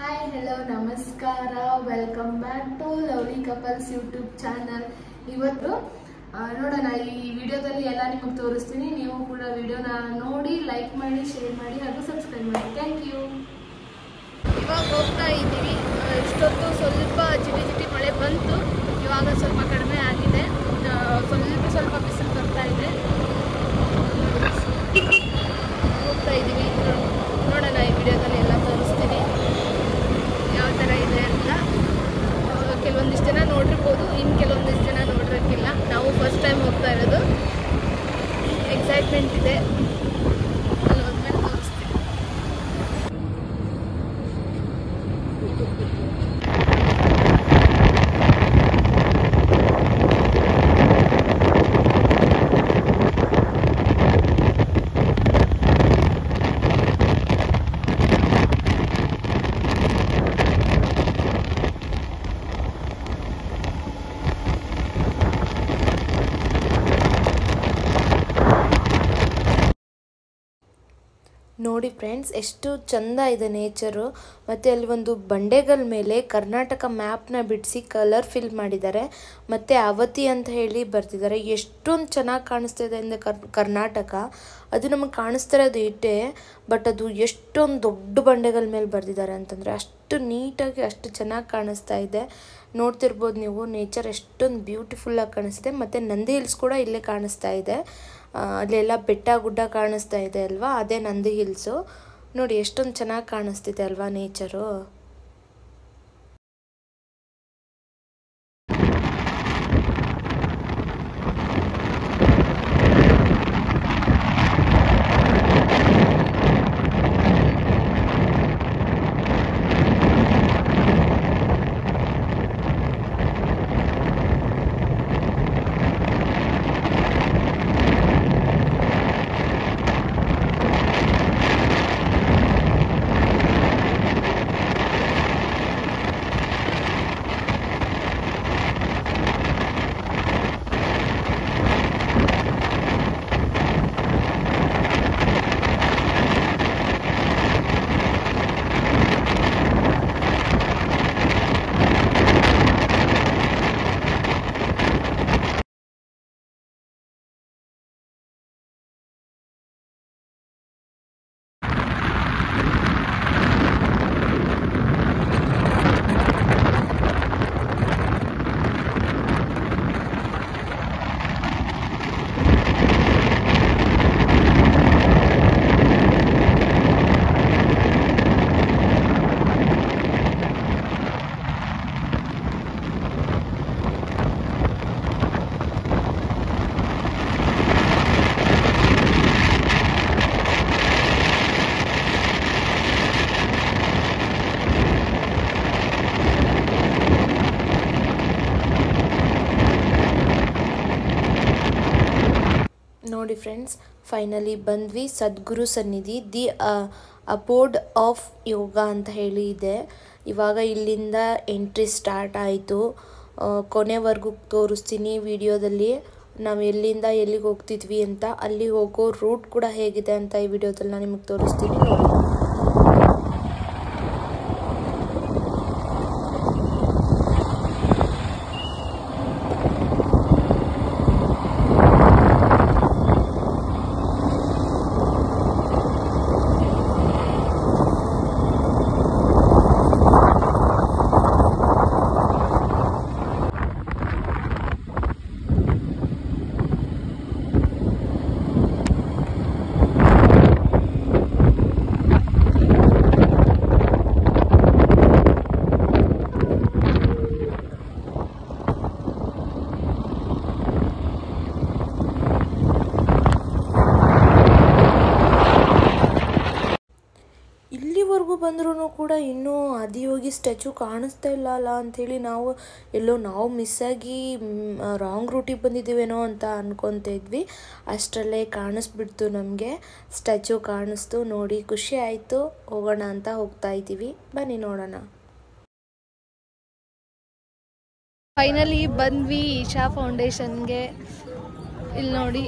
Hi hello ನಮಸ್ಕಾರ, welcome back to Lovely Couples YouTube channel. ಇವತ್ತು ನೋಡೋಣ, ಈ ವಿಡಿಯೋದಲ್ಲಿ ಎಲ್ಲ ನಿಮಗೆ ತೋರಿಸ್ತೀನಿ. ನೀವು ಕೂಡ ವಿಡಿಯೋನ ನೋಡಿ ಲೈಕ್ ಮಾಡಿ, ಶೇರ್ ಮಾಡಿ ಹಾಗೂ ಸಬ್ಸ್ಕ್ರೈಬ್ ಮಾಡಿ. Thank you. ಇವಾಗ ಹೋಗ್ತಾ ಇದ್ದೀವಿ. ಇಷ್ಟೊತ್ತು ಸ್ವಲ್ಪ ಜಿಟಿ ಮಳೆ ಬಂತು, ಇವಾಗ ಸ್ವಲ್ಪ ಕಡಿಮೆ ಆಗಿದೆ. ಸ್ವಲ್ಪ ಬಿಸಿಲು ಬರ್ತಾ ಇದೆ. ಹೋಗ್ತಾ ಇದ್ದೀವಿ. ನೋಡೋಣ, ಈ ವಿಡಿಯೋದಲ್ಲಿ ಎಲ್ಲ ತೋರಿಸ್ತೀನಿ ಯಾವ ಥರ ಇದೆ ಅಂತ. ಕೆಲವೊಂದಿಷ್ಟು ಜನ ನೋಡಿರ್ಬೋದು, ಇನ್ನು ಕೆಲವೊಂದಿಷ್ಟು ಜನ ನೋಡಿರೋಕ್ಕಿಲ್ಲ. ನಾವು ಫಸ್ಟ್ ಟೈಮ್ ಹೋಗ್ತಾ ಇರೋದು, ಎಕ್ಸೈಟ್ಮೆಂಟ್ ಇದೆ. ಅಲ್ಲಿ ಹೋದ್ಮೇಲೆ ತೋರಿಸ್ತೀನಿ. ನೋಡಿ ಫ್ರೆಂಡ್ಸ್, ಎಷ್ಟು ಚಂದ ಇದೆ ನೇಚರು. ಮತ್ತು ಅಲ್ಲಿ ಒಂದು ಬಂಡೆಗಳ ಮೇಲೆ ಕರ್ನಾಟಕ ಮ್ಯಾಪ್ನ ಬಿಡಿಸಿ ಕಲರ್ ಫಿಲ್ ಮಾಡಿದ್ದಾರೆ. ಮತ್ತು ಅವತಿ ಅಂತ ಹೇಳಿ ಬರ್ತಿದ್ದಾರೆ. ಎಷ್ಟೊಂದು ಚೆನ್ನಾಗಿ ಕಾಣಿಸ್ತಿದೆ ಅಂದರೆ ಕರ್ನಾಟಕ ಅದು ನಮಗೆ ಕಾಣಿಸ್ತಿರೋದು ಇಟ್ಟೆ, ಬಟ್ ಅದು ಎಷ್ಟೊಂದು ದೊಡ್ಡ ಬಂಡೆಗಳ ಮೇಲೆ ಬರ್ತಿದ್ದಾರೆ ಅಂತಂದರೆ ಅಷ್ಟು ನೀಟಾಗಿ ಅಷ್ಟು ಚೆನ್ನಾಗಿ ಕಾಣಿಸ್ತಾ ಇದೆ. ನೋಡ್ತಿರ್ಬೋದು ನೀವು, ನೇಚರ್ ಎಷ್ಟೊಂದು ಬ್ಯೂಟಿಫುಲ್ಲಾಗಿ ಕಾಣಿಸ್ತಿದೆ. ಮತ್ತು ನಂದಿ ಹಿಲ್ಸ್ ಕೂಡ ಇಲ್ಲೇ ಕಾಣಿಸ್ತಾ ಇದೆ. ಅಲ್ಲೆಲ್ಲ ಬೆಟ್ಟ ಗುಡ್ಡ ಕಾಣಿಸ್ತಾ ಇದೆ ಅಲ್ವಾ, ಅದೇ ನಂದಿ ಹಿಲ್ಸು. ನೋಡಿ ಎಷ್ಟೊಂದು ಚೆನ್ನಾಗಿ ಕಾಣಿಸ್ತಿದೆ ಅಲ್ವಾ ನೇಚರು. ನೋಡಿ ಫ್ರೆಂಡ್ಸ್, ಫೈನಲಿ ಬಂದ್ವಿ ಸದ್ಗುರು ಸನ್ನಿಧಿ. ದಿ ಅಬೋರ್ಡ್ ಆಫ್ ಯೋಗ ಅಂತ ಹೇಳಿ ಇದೆ. ಇವಾಗ ಇಲ್ಲಿಂದ ಎಂಟ್ರಿ ಸ್ಟಾರ್ಟ್ ಆಯಿತು. ಕೊನೆವರೆಗೂ ತೋರಿಸ್ತೀನಿ ವಿಡಿಯೋದಲ್ಲಿ ನಾವು ಎಲ್ಲಿಂದ ಎಲ್ಲಿಗೆ ಹೋಗ್ತಿದ್ವಿ ಅಂತ. ಅಲ್ಲಿ ಹೋಗೋ ರೂಟ್ ಕೂಡ ಹೇಗಿದೆ ಅಂತ ಈ ವಿಡಿಯೋದಲ್ಲಿ ನಾನು ನಿಮಗೆ ತೋರಿಸ್ತೀನಿ. ನೋಡಿ. ಇಲ್ಲಿವರೆಗೂ ಬಂದ್ರೂ ಕೂಡ ಇನ್ನೂ ಆದಿಯೋಗಿ ಸ್ಟ್ಯಾಚು ಕಾಣಿಸ್ತಾ ಇಲ್ಲ ಅಲ್ಲ ಅಂಥೇಳಿ ನಾವು ಮಿಸ್ಸಾಗಿ ರಾಂಗ್ ರೂಟಿಗೆ ಬಂದಿದ್ದೀವೇನೋ ಅಂತ ಅನ್ಕೊತಾ ಇದ್ವಿ. ಅಷ್ಟರಲ್ಲೇ ಕಾಣಿಸ್ಬಿಡ್ತು, ನಮಗೆ ಸ್ಟ್ಯಾಚು ಕಾಣಿಸ್ತು. ನೋಡಿ ಖುಷಿ ಆಯಿತು. ಹೋಗೋಣ ಅಂತ ಹೋಗ್ತಾ ಇದ್ದೀವಿ, ಬನ್ನಿ ನೋಡೋಣ. ಫೈನಲಿ ಬಂದ್ವಿ ಇಶಾ ಫೌಂಡೇಶನ್ಗೆ. ಇಲ್ಲಿ ನೋಡಿ,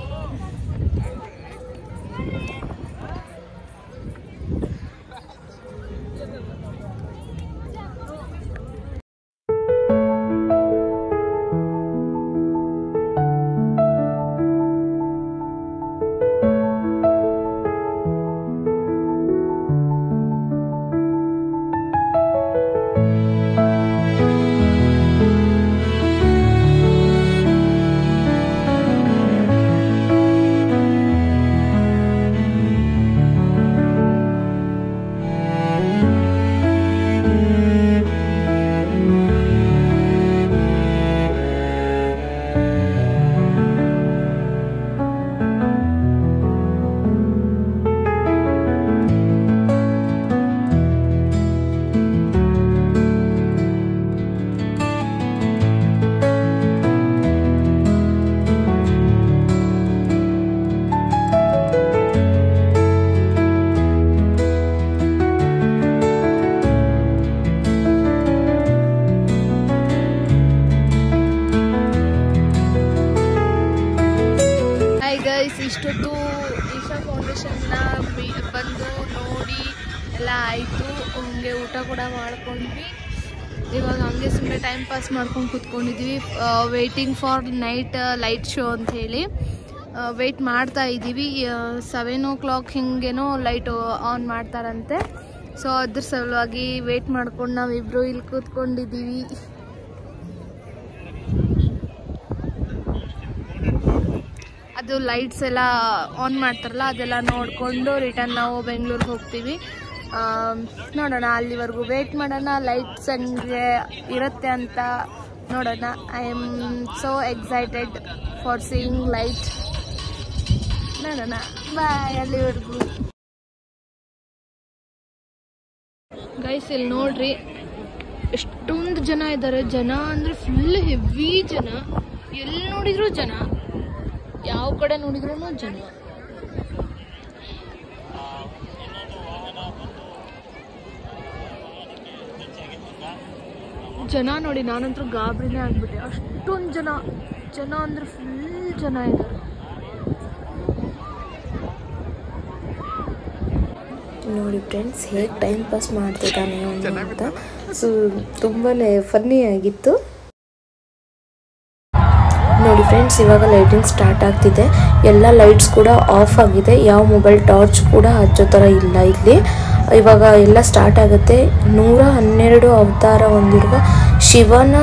ಎಲ್ಲ ಆಯಿತು. ಹಂಗೆ ಊಟ ಕೂಡ ಮಾಡ್ಕೊಂಡ್ವಿ. ಇವಾಗ ಹಂಗೆ ಸುಮ್ಮನೆ ಟೈಮ್ ಪಾಸ್ ಮಾಡ್ಕೊಂಡು ಕೂತ್ಕೊಂಡಿದ್ವಿ. Waiting for night light show ಅಂತ ಹೇಳಿ ವೆಯ್ಟ್ ಮಾಡ್ತಾ ಇದ್ದೀವಿ. 7 o'clock ಹಿಂಗೇನೋ ಲೈಟ್ ಆನ್ ಮಾಡ್ತಾರಂತೆ. ಸೊ ಅದ್ರ ಸಲುವಾಗಿ ವೇಟ್ ಮಾಡ್ಕೊಂಡು ನಾವಿಬ್ರು ಇಲ್ಲಿ ಕೂತ್ಕೊಂಡಿದ್ದೀವಿ. ಅದು ಲೈಟ್ಸ್ ಎಲ್ಲ ಆನ್ ಮಾಡ್ತಾರಲ್ಲ ಅದೆಲ್ಲ ನೋಡಿಕೊಂಡು ರಿಟರ್ನ್ ನಾವು ಬೆಂಗಳೂರಿಗೆ ಹೋಗ್ತೀವಿ. ನೋಡೋಣ, ಅಲ್ಲಿವರೆಗೂ ವೇಟ್ ಮಾಡೋಣ. ಲೈಟ್ಸ್ ಹಂಗೆ ಇರುತ್ತೆ ಅಂತ ನೋಡೋಣ. I am so excited for seeing light. ನೋಡೋಣ, ಬಾಯ್ ಅಲ್ಲಿವರೆಗೂ. ಗೈಸ್ ಇಲ್ಲಿ ನೋಡ್ರಿ ಎಷ್ಟೊಂದು ಜನ ಇದ್ದಾರೆ. ಜನ ಅಂದರೆ ಫುಲ್ ಹೆವಿ ಜನ. ಎಲ್ಲಿ ನೋಡಿದ್ರು ಜನ, ಯಾವ ಕಡೆ ನೋಡಿದ್ರು ಜನ. ಜನ ನೋಡಿ ನಾನಂತೂ ಗಾಬರಿನೇ ಆಗ್ಬಿಟ್ಟೆ. ಅಷ್ಟೊಂದು ಜನ ಅಂದರೆ ಫುಲ್ ಜನ ಇದ್ದಾರೆ. ನೋಡಿ ಫ್ರೆಂಡ್ಸ್ ಹೇಗೆ ಟೈಮ್ ಪಾಸ್ ಮಾಡ್ತಿದ್ದಾನೆ ಅಂತ. ಸೊ ತುಂಬಾ ಫನ್ನಿ ಆಗಿತ್ತು. ನೋಡಿ ಫ್ರೆಂಡ್ಸ್ ಇವಾಗ ಲೈಟಿಂಗ್ ಸ್ಟಾರ್ಟ್ ಆಗ್ತಿದೆ. ಎಲ್ಲ ಲೈಟ್ಸ್ ಕೂಡ ಆಫ್ ಆಗಿದೆ. ಯಾವ ಮೊಬೈಲ್ ಟಾರ್ಚ್ ಕೂಡ ಹಚ್ಚೋ ಥರ ಇಲ್ಲ ಇಲ್ಲಿ. ಇವಾಗ ಎಲ್ಲ ಸ್ಟಾರ್ಟ್ ಆಗುತ್ತೆ. 112 ಅವತಾರ ಹೊಂದಿರುವ ಶಿವನ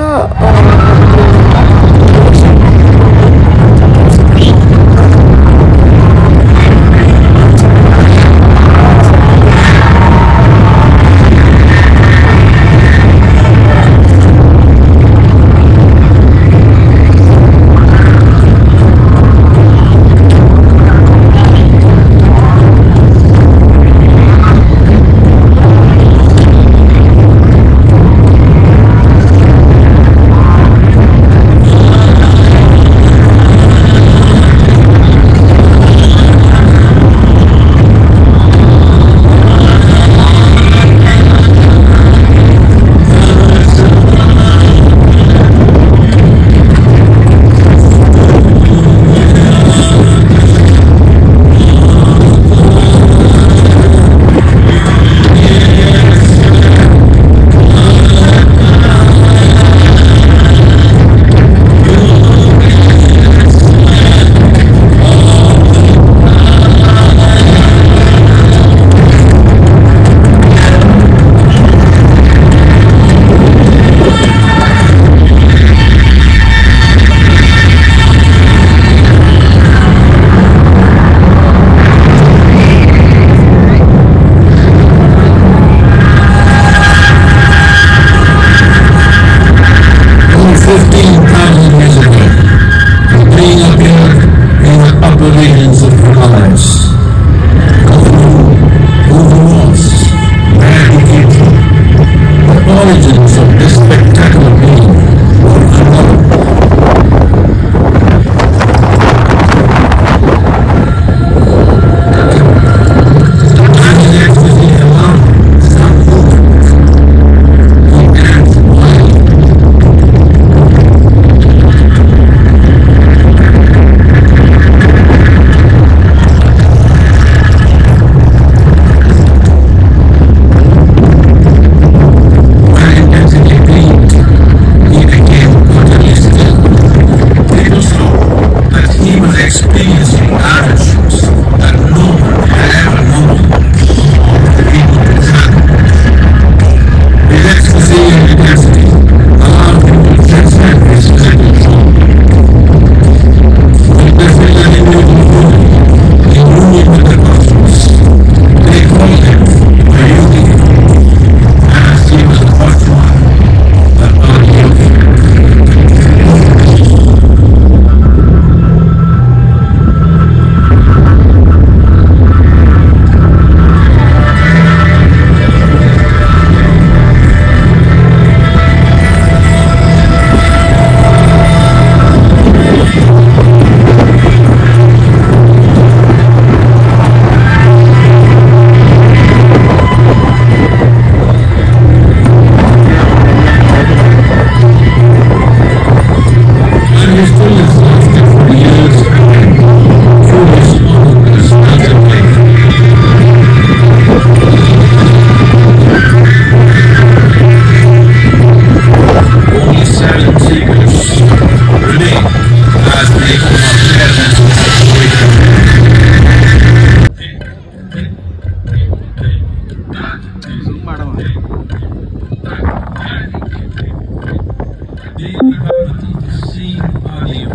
Baby Parvati sing audio,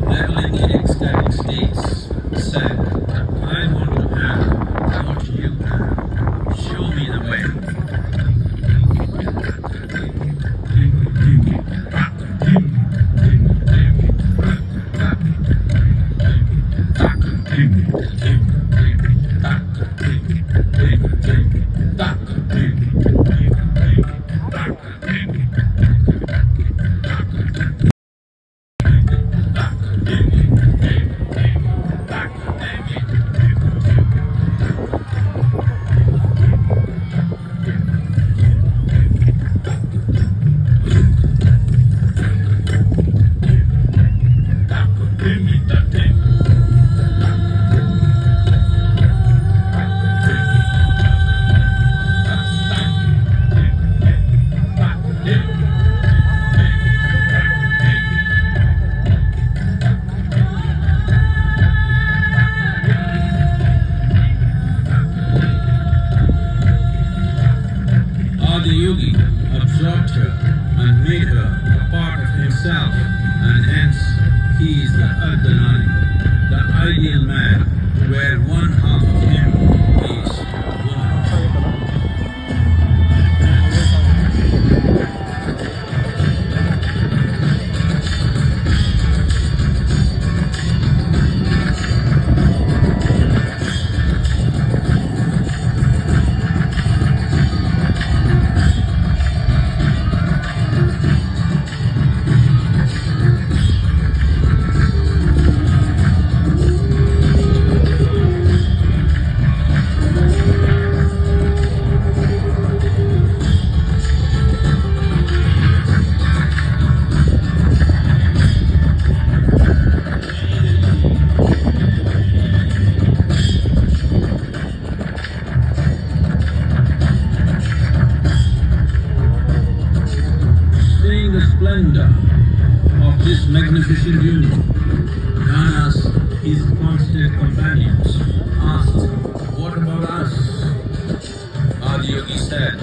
battling in ecstatic states, said, I want to have what you have. Show me the way. Yogi absorbed her and made her a part of himself, and hence he is the Ardhanani, the ideal man, where one half of him is woman. Splendor of this magnificent union, Ganas, his constant companions, asked, what about us? Adiyogi said,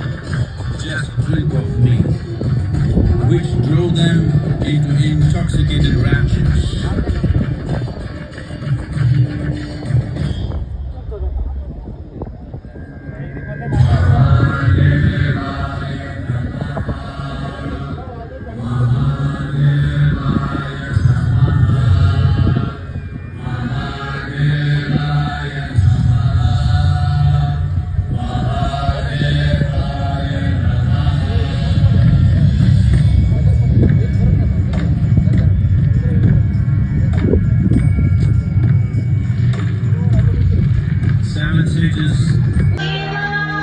just drink of me, which drove them into intoxicated raptures.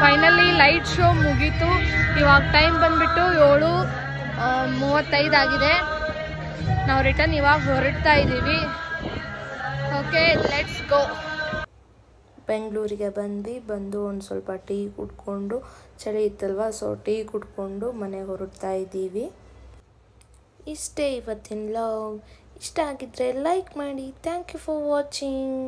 Finally light show ಮುಗೀತು. ಇವಾಗ time ಬಂದ್ಬಿಟ್ಟು 7:35 ಆಗಿದೆ. ನಾವು return ಇವಾಗ ಹೊರಡ್ತಾ ಇದ್ದೀವಿ. Okay, let's go. ಬೆಂಗಳೂರಿಗೆ ಬಂದು ಒಂದು ಸ್ವಲ್ಪ ಟೀ ಕುಡ್ಕೊಂಡು, ಚಳಿ ಇತ್ತಲ್ವ, ಸೊ ಟೀ ಕುಡ್ಕೊಂಡು ಮನೆಗೆ ಹೊರಡ್ತಾ ಇದ್ದೀವಿ. ಇಷ್ಟೇ ಇವತ್ತಿನ ವ್ಲಾಗ್. ಇಷ್ಟ ಆಗಿದ್ರೆ ಲೈಕ್ ಮಾಡಿ. Thank you for watching.